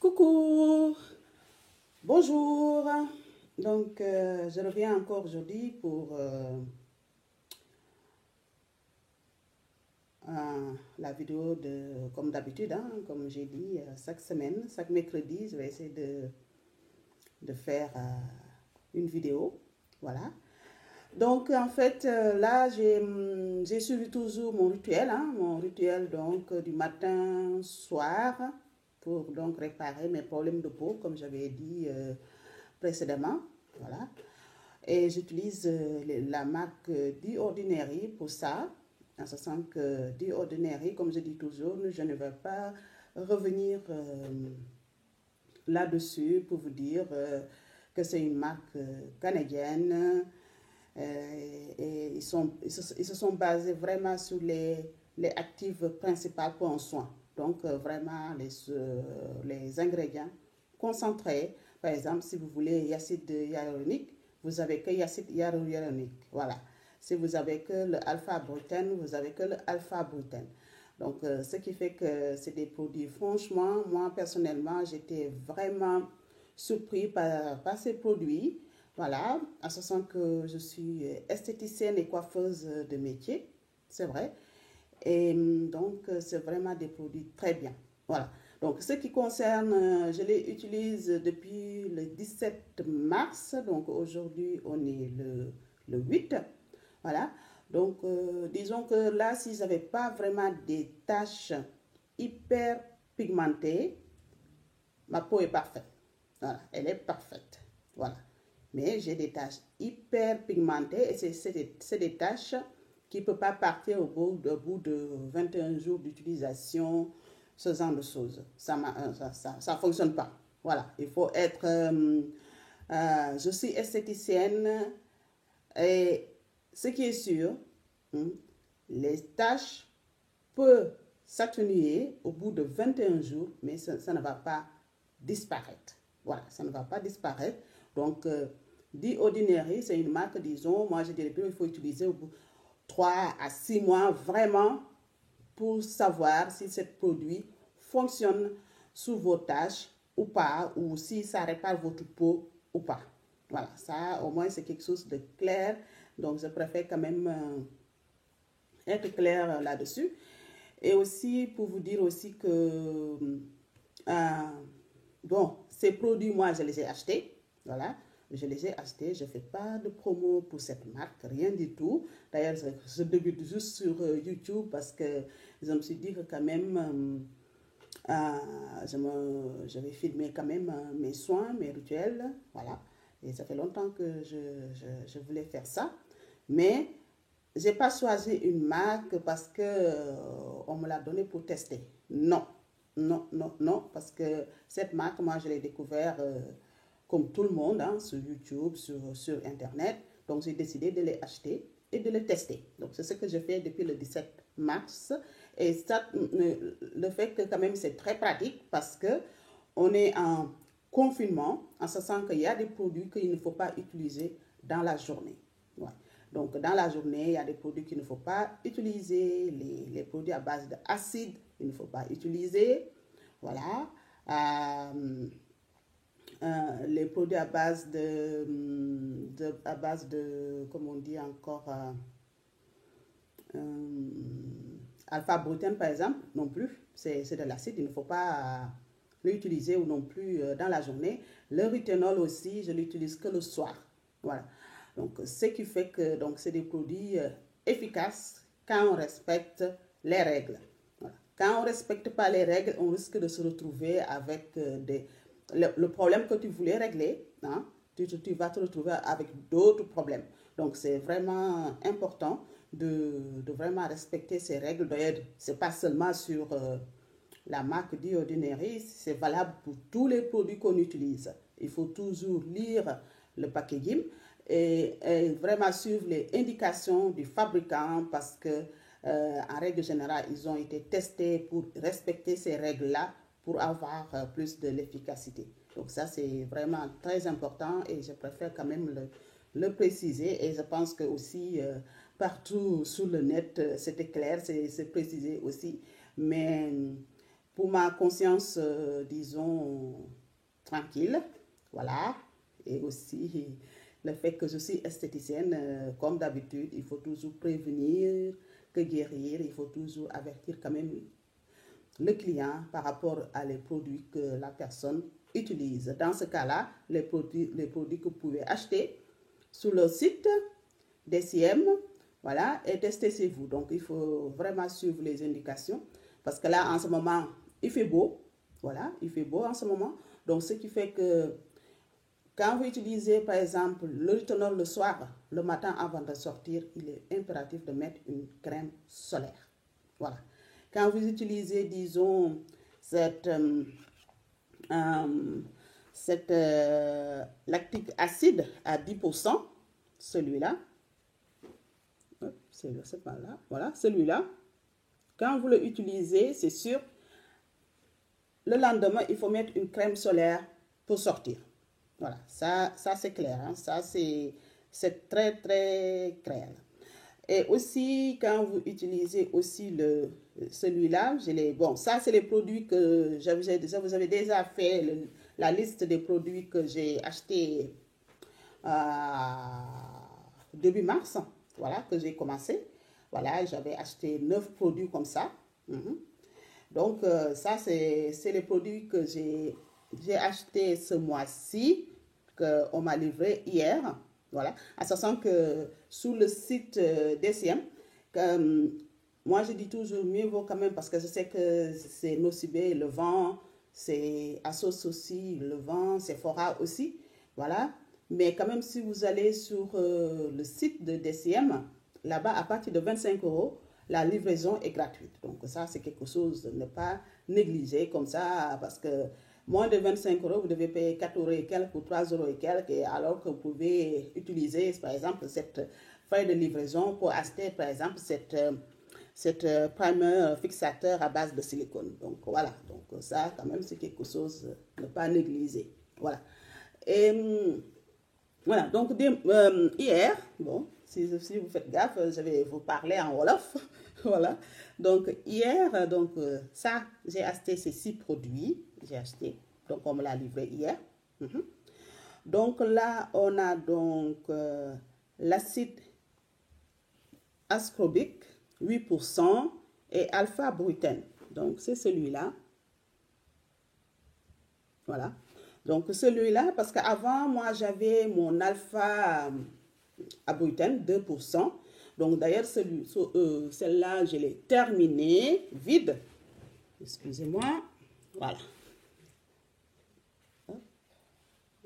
Coucou, bonjour. Donc, je reviens encore aujourd'hui pour la vidéo comme d'habitude, hein, comme j'ai dit, chaque semaine, chaque mercredi, je vais essayer de faire une vidéo. Voilà. Donc, en fait, là, j'ai suivi toujours mon rituel donc du matin, soir, pour donc réparer mes problèmes de peau, comme j'avais dit précédemment. Voilà. Et j'utilise la marque The Ordinary pour ça, en ce sens que The Ordinary, comme je dis toujours, je ne vais pas revenir là-dessus pour vous dire que c'est une marque canadienne. Et ils se sont basés vraiment sur les actifs principaux pour un soin. Donc, vraiment, les ingrédients concentrés. Par exemple, si vous voulez acide hyaluronique, vous avez que l'acide hyaluronique. Voilà. Si vous avez que le alpha-brutène, vous avez que le alpha-brutène. Donc, ce qui fait que c'est des produits, franchement, moi, personnellement, j'étais vraiment surpris par ces produits. Voilà, à ce sens que je suis esthéticienne et coiffeuse de métier, c'est vrai. Et donc, c'est vraiment des produits très bien. Voilà. Donc, ce qui concerne, je les utilise depuis le 17 mars. Donc, aujourd'hui, on est le 8. Voilà. Donc, disons que là, si j'avais pas vraiment des taches hyper pigmentées, ma peau est parfaite. Voilà, elle est parfaite. Voilà. Mais j'ai des taches hyper pigmentées et c'est des taches qui ne peuvent pas partir au bout de 21 jours d'utilisation, ce genre de choses. Ça ne fonctionne pas. Voilà, il faut être... je suis esthéticienne et ce qui est sûr, les taches peuvent s'atténuer au bout de 21 jours, mais ça ne va pas disparaître. Voilà, ça ne va pas disparaître. Donc, The Ordinary, c'est une marque, disons, moi je dirais qu'il faut utiliser au bout de 3 à 6 mois vraiment pour savoir si ce produit fonctionne sous vos tâches ou pas, ou si ça répare votre peau ou pas. Voilà, ça au moins c'est quelque chose de clair. Donc, je préfère quand même être clair là-dessus. Et aussi, pour vous dire aussi que, bon, ces produits, moi, je les ai achetés. Voilà, je les ai achetés. Je ne fais pas de promo pour cette marque, rien du tout. D'ailleurs, je débute juste sur YouTube parce que je me suis dit que quand même, je vais filmer quand même mes soins, mes rituels. Voilà, et ça fait longtemps que je voulais faire ça. Mais je n'ai pas choisi une marque parce que on me l'a donnée pour tester. Non, non, non, non, parce que cette marque, moi, je l'ai découvert comme tout le monde, hein, sur YouTube, sur Internet. Donc, j'ai décidé de les acheter et de les tester. Donc, c'est ce que je fais depuis le 17 mars. Et ça, le fait que quand même, c'est très pratique parce que on est en confinement, en se sent qu'il y a des produits qu'il ne faut pas utiliser dans la journée. Ouais. Donc, dans la journée, il y a des produits qu'il ne faut pas utiliser, les produits à base d'acide, il ne faut pas utiliser. Voilà. Les produits à base comme on dit encore, alpha-brutène par exemple, non plus, c'est de l'acide, il ne faut pas l'utiliser ou non plus dans la journée. Le rétinol aussi, je l'utilise que le soir. Voilà. Donc, ce qui fait que c'est des produits efficaces quand on respecte les règles. Voilà. Quand on ne respecte pas les règles, on risque de se retrouver avec le problème que tu voulais régler. Hein, tu vas te retrouver avec d'autres problèmes. Donc, c'est vraiment important de vraiment respecter ces règles. D'ailleurs, ce n'est pas seulement sur la marque The Ordinary, c'est valable pour tous les produits qu'on utilise. Il faut toujours lire le packaging et vraiment suivre les indications du fabricant parce que, en règle générale, ils ont été testés pour respecter ces règles-là pour avoir plus de l'efficacité. Donc ça, c'est vraiment très important et je préfère quand même le préciser et je pense que aussi partout sur le net, c'était clair, c'est précisé aussi. Mais pour ma conscience, disons, tranquille. Voilà. Et aussi le fait que je suis esthéticienne, comme d'habitude, il faut toujours prévenir que guérir. Il faut toujours avertir quand même le client par rapport à les produits que la personne utilise. Dans ce cas-là, les produits que vous pouvez acheter sur le site DCM, voilà, et tester chez vous. Donc, il faut vraiment suivre les indications parce que là, en ce moment, il fait beau. Voilà, il fait beau en ce moment. Donc, ce qui fait que quand vous utilisez, par exemple, le reteneur le soir, le matin avant de sortir, il est impératif de mettre une crème solaire. Voilà. Quand vous utilisez, disons, cette lactique acide à 10%, celui-là, c'est pas là, voilà, celui-là, quand vous le utilisez, c'est sûr, le lendemain, il faut mettre une crème solaire pour sortir. Voilà, ça c'est clair, hein? Ça c'est très très clair. Et aussi, quand vous utilisez aussi celui-là, bon, ça c'est les produits que vous avez déjà fait la liste des produits que j'ai achetés début mars, voilà, que j'ai commencé. Voilà, j'avais acheté 9 produits comme ça. Donc, ça, c'est les produits que j'ai achetés ce mois-ci, qu'on m'a livré hier. Voilà, en sachant que sur le site DCM, moi je dis toujours mieux vaut quand même parce que je sais que c'est Nocibé, le vent, c'est Asos aussi, le vent, c'est Fora aussi. Voilà, mais quand même si vous allez sur le site de DCM, là-bas à partir de 25 €, la livraison est gratuite. Donc ça, c'est quelque chose de ne pas négliger comme ça, parce que moins de 25 €, vous devez payer 4 € et quelques ou 3 € et quelques, alors que vous pouvez utiliser, par exemple, cette feuille de livraison pour acheter, par exemple, cette primer fixateur à base de silicone. Donc voilà, donc ça, quand même, c'est quelque chose de ne pas négliger. Voilà. Et voilà, donc hier, bon, si vous faites gaffe, je vais vous parler en Wolof. Voilà, donc hier, donc ça, j'ai acheté ces 6 produits, j'ai acheté, donc on me l'a livré hier. Donc là, on a donc l'acide ascorbique, 8%, et alpha-brutène. Donc c'est celui-là. Voilà. Donc celui-là, parce qu'avant, moi, j'avais mon alpha-brutène, 2%. Donc d'ailleurs, celle-là, je l'ai terminée, vide. Excusez-moi. Voilà.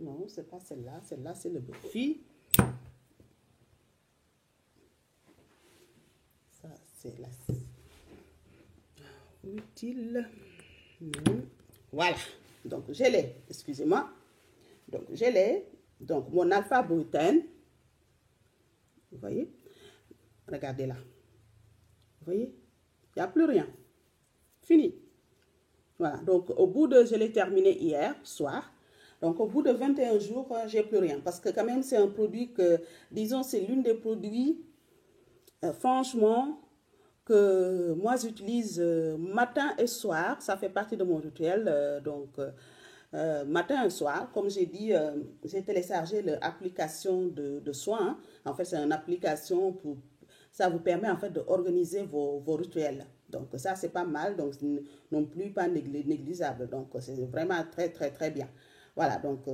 Non, c'est pas celle-là. Celle-là, c'est le Buffy. Ça, c'est la utile. Voilà. Donc, je l'ai. Excusez-moi. Donc, je l'ai. Donc, mon alpha-brutène. Vous voyez? Regardez là. Vous voyez? Il n'y a plus rien. Fini. Voilà. Donc, je l'ai terminé hier soir. Donc, au bout de 21 jours, j'ai plus rien. Parce que quand même, c'est un produit que, disons, c'est l'une des produits, franchement, que moi, j'utilise matin et soir. Ça fait partie de mon rituel. Matin et soir, comme j'ai dit, j'ai téléchargé l'application de soins. Hein. En fait, c'est une application pour... Ça vous permet, en fait, d'organiser vos rituels. Donc, ça, c'est pas mal. Donc, non plus pas négligeable. Donc, c'est vraiment très, très, très bien. Voilà, donc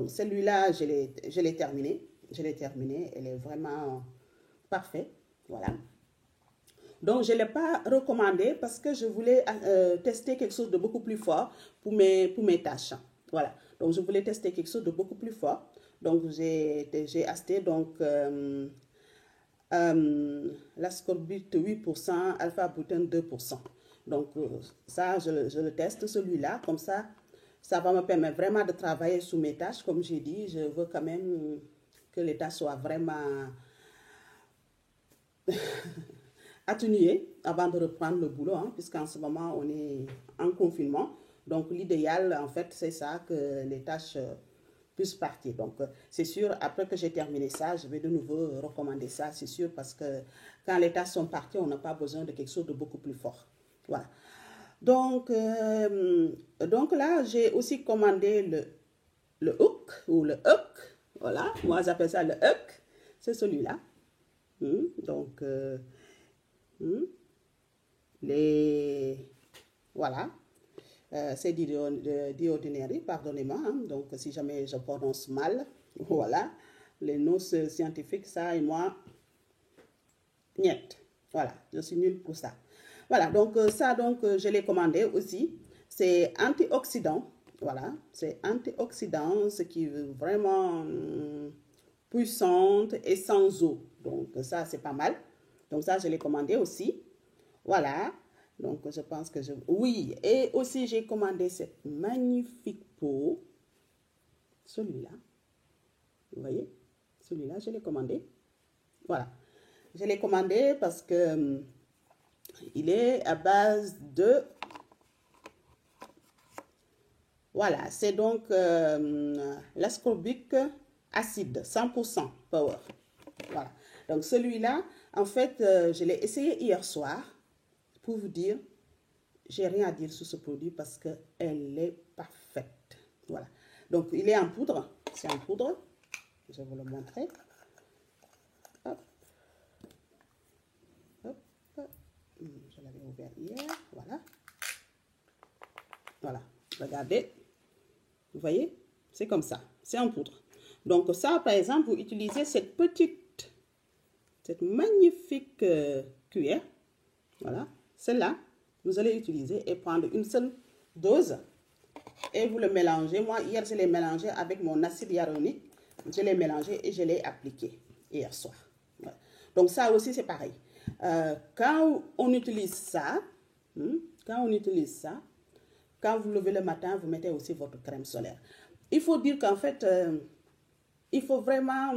celui-là, je l'ai terminé. Je l'ai terminé. Elle est vraiment parfaite. Voilà. Donc, je ne l'ai pas recommandé parce que je voulais tester quelque chose de beaucoup plus fort pour mes tâches. Voilà. Donc, je voulais tester quelque chose de beaucoup plus fort. Donc, j'ai acheté donc l'ascorbate 8%, alpha-brutène 2%. Donc, ça, je le teste, celui-là. Comme ça va me permettre vraiment de travailler sur mes tâches. Comme j'ai dit, je veux quand même que les tâches soient vraiment atténuées avant de reprendre le boulot, hein, puisqu'en ce moment, on est en confinement. Donc, l'idéal, en fait, c'est ça, que les tâches puissent partir. Donc, c'est sûr, après que j'ai terminé ça, je vais de nouveau recommander ça, c'est sûr, parce que quand les tâches sont parties, on n'a pas besoin de quelque chose de beaucoup plus fort. Voilà. Donc là, j'ai aussi commandé le hook ou le hook. Voilà, moi j'appelle ça le hook. C'est celui-là. Donc, voilà. C'est d'ordinaire, pardonnez-moi. Donc, si jamais je prononce mal, voilà. Les noms scientifiques, ça et moi, niet. Voilà, je suis nulle pour ça. Voilà, donc ça, je l'ai commandé aussi. C'est antioxydant. Voilà, c'est antioxydant, ce qui est vraiment puissante et sans eau. Donc ça, c'est pas mal. Donc ça, je l'ai commandé aussi. Voilà. Donc je pense que je... Oui, et aussi j'ai commandé cette magnifique peau. Celui-là. Vous voyez? Celui-là, je l'ai commandé. Voilà. Je l'ai commandé parce que il est à base de... Voilà, c'est donc l'ascorbic acide, 100% power. Voilà. Donc celui-là, en fait, je l'ai essayé hier soir pour vous dire, j'ai rien à dire sur ce produit parce qu'elle est parfaite. Voilà. Donc il est en poudre, c'est en poudre. Je vais vous le montrer. Hop. Hop. Je l'avais ouvert hier. Voilà. Voilà. Regardez. Vous voyez? C'est comme ça. C'est en poudre. Donc ça, par exemple, vous utilisez cette magnifique cuillère. Voilà. Celle-là, vous allez utiliser et prendre une seule dose. Et vous le mélangez. Moi, hier, je l'ai mélangé avec mon acide hyaluronique. Je l'ai mélangé et je l'ai appliqué hier soir. Voilà. Donc ça aussi, c'est pareil. Quand on utilise ça, quand vous levez le matin, vous mettez aussi votre crème solaire. Il faut dire qu'en fait, il faut vraiment...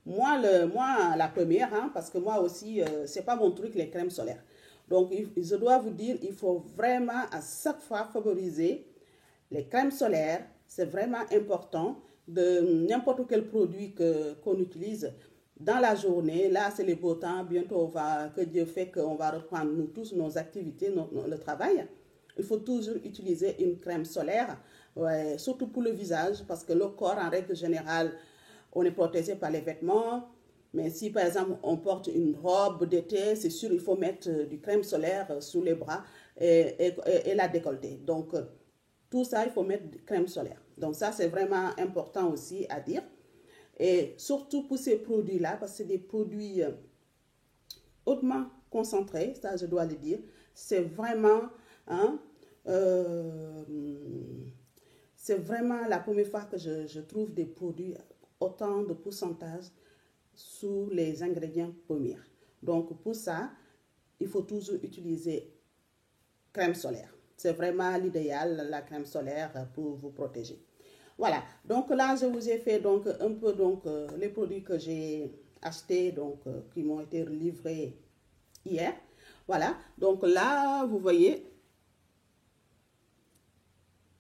moi, la première, parce que moi aussi, c'est pas mon truc, les crèmes solaires. Donc, je dois vous dire, il faut vraiment à chaque fois favoriser les crèmes solaires. C'est vraiment important de n'importe quel produit qu'on utilise dans la journée. Là, c'est le beau temps. Bientôt, que Dieu fait qu'on va reprendre nous tous nos activités, le travail. Il faut toujours utiliser une crème solaire, ouais, surtout pour le visage, parce que le corps, en règle générale, on est protégé par les vêtements. Mais si, par exemple, on porte une robe d'été, c'est sûr, il faut mettre du crème solaire sous les bras et la décolleter. Donc, tout ça, il faut mettre de crème solaire. Donc, ça, c'est vraiment important aussi à dire. Et surtout pour ces produits-là, parce que c'est des produits hautement concentrés, ça, je dois le dire. C'est vraiment... c'est vraiment la première fois que je trouve des produits autant de pourcentage sous les ingrédients premiers. Donc pour ça, il faut toujours utiliser crème solaire. C'est vraiment l'idéal, la crème solaire pour vous protéger. Voilà, donc là je vous ai fait donc un peu les produits que j'ai achetés, qui m'ont été livrés hier. Voilà, donc là vous voyez...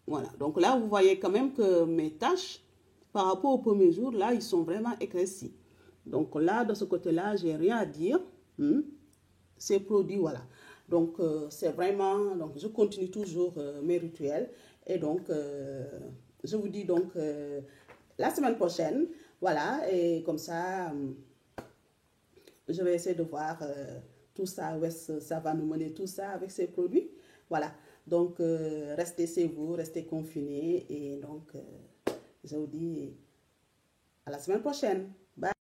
Voilà, donc là, vous voyez quand même que mes tâches, par rapport au premier jour, là, ils sont vraiment éclaircis. Donc là, de ce côté-là, j'ai rien à dire. Ces produits, voilà. Donc, c'est vraiment... Donc, je continue toujours mes rituels. Et donc, je vous dis donc la semaine prochaine, voilà. Et comme ça, je vais essayer de voir tout ça, où est-ce que ça va nous mener, tout ça avec ces produits. Voilà. Donc, restez chez vous, restez confinés. Et donc, je vous dis à la semaine prochaine. Bye.